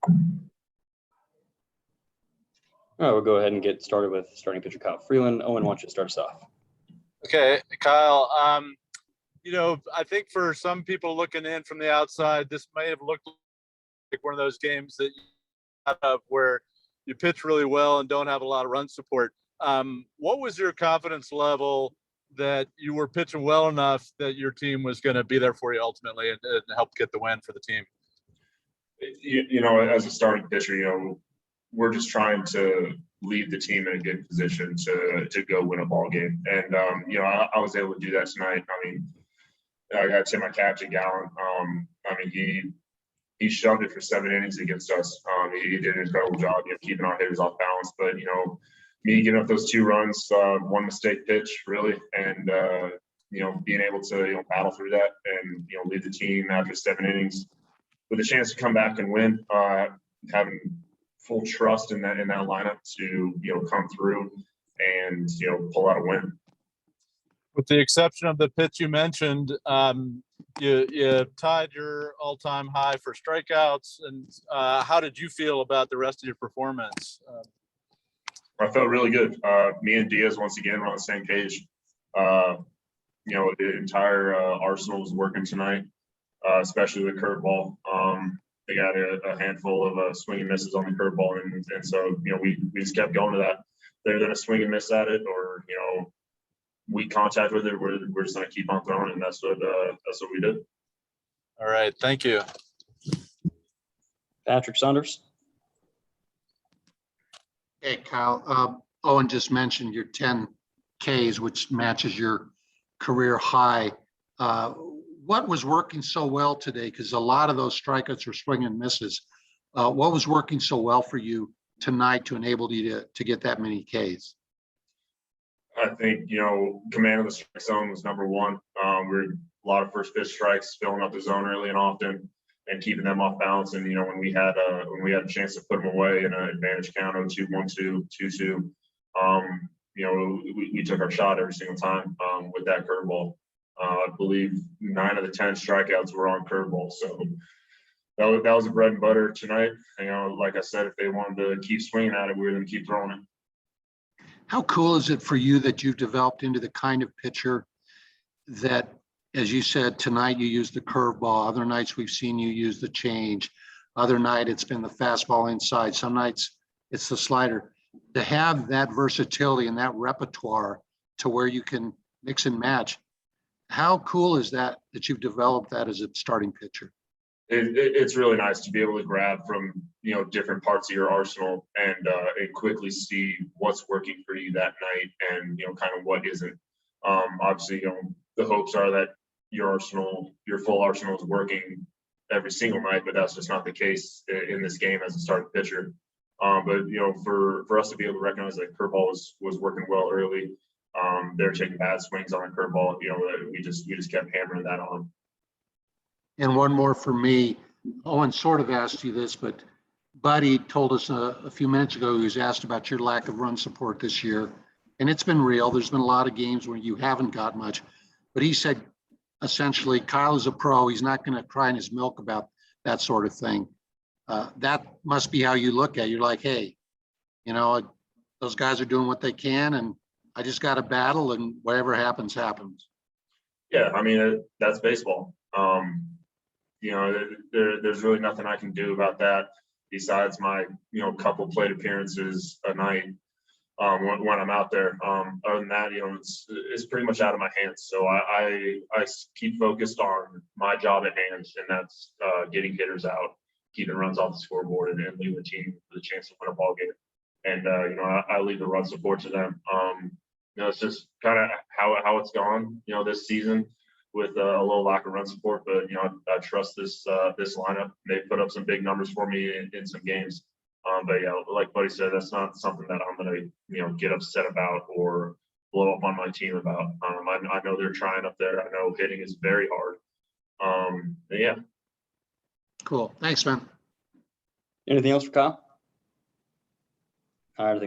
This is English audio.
All right, we'll go ahead and get started with starting pitcher Kyle Freeland. Owen, why don't you start us off? Okay, Kyle. I think for some people looking in from the outside, this may have looked like one of those games that you have where you pitch really well and don't have a lot of run support. What was your confidence level that you were pitching well enough that your team was going to be there for you ultimately and help get the win for the team? As a starting pitcher, we're just trying to lead the team in a good position to go win a ball game. And, I was able to do that tonight. I mean, I got to tip my cap to Gallen. He shoved it for 7 innings against us. He did an incredible job, keeping our hitters off balance. But, me giving up those 2 runs, one mistake pitch, really, and, being able to, battle through that and, lead the team after 7 innings with a chance to come back and win, having full trust in that lineup to come through and pull out a win. With the exception of the pitch you mentioned, you tied your all-time high for strikeouts. And how did you feel about the rest of your performance? I felt really good. Me and Diaz once again were on the same page. The entire arsenal was working tonight, especially the curveball. They got a handful of swing and misses on the curveball, and so we just kept going to that. They're going to swing and miss at it, or weak contact with it. We're just going to keep on throwing, and that's what we did. All right, thank you, Patrick Saunders. Hey, Kyle. Owen just mentioned your 10 Ks, which matches your career high. What was working so well today? Because a lot of those strikeouts were swing and misses. What was working so well for you tonight to enable you to get that many Ks? I think, command of the strike zone was number one. We're a lot of first pitch strikes, filling up the zone early and often and keeping them off balance. And, when we had a chance to put them away in an advantage count, 0-2, 1-2, 2-2, we took our shot every single time with that curveball. I believe 9 of the 10 strikeouts were on curveball. So that was the bread and butter tonight. Like I said, if they wanted to keep swinging at it, we were going to keep throwing it. How cool is it for you that you've developed into the kind of pitcher that, as you said, tonight you use the curveball. Other nights we've seen you use the change. Other night it's been the fastball inside. Some nights it's the slider. To have that versatility and that repertoire to where you can mix and match, how cool is that you've developed that as a starting pitcher? It's really nice to be able to grab from different parts of your arsenal and quickly see what's working for you that night and kind of what isn't. Obviously, the hopes are that your full arsenal is working every single night, but that's just not the case in this game as a starting pitcher. But for us to be able to recognize that curveball was working well early. They're taking bad swings on the curveball. We just kept hammering that on. And one more for me. Owen sort of asked you this, but Buddy told us a few minutes ago, he was asked about your lack of run support this year. And it's been real. There's been a lot of games where you haven't got much. But he said, essentially, Kyle is a pro. He's not going to cry in his milk about that sort of thing. That must be how you look at it. You're like, hey, those guys are doing what they can, and I just got to battle, and whatever happens, happens. Yeah, I mean, that's baseball. There's really nothing I can do about that besides my, couple plate appearances a night when I'm out there. Other than that, it's pretty much out of my hands. So I keep focused on my job at hand, and that's getting hitters out, keeping runs off the scoreboard, and leaving the team with a chance to win a ball game. And I leave the run support to them. It's just kind of how it's gone, this season with a little lack of run support. But I trust this lineup. They put up some big numbers for me in some games. But yeah, like Buddy said, that's not something that I'm going to get upset about or blow up on my team about. I know they're trying up there. I know hitting is very hard. Yeah. Cool. Thanks, man. Anything else for Kyle? All right.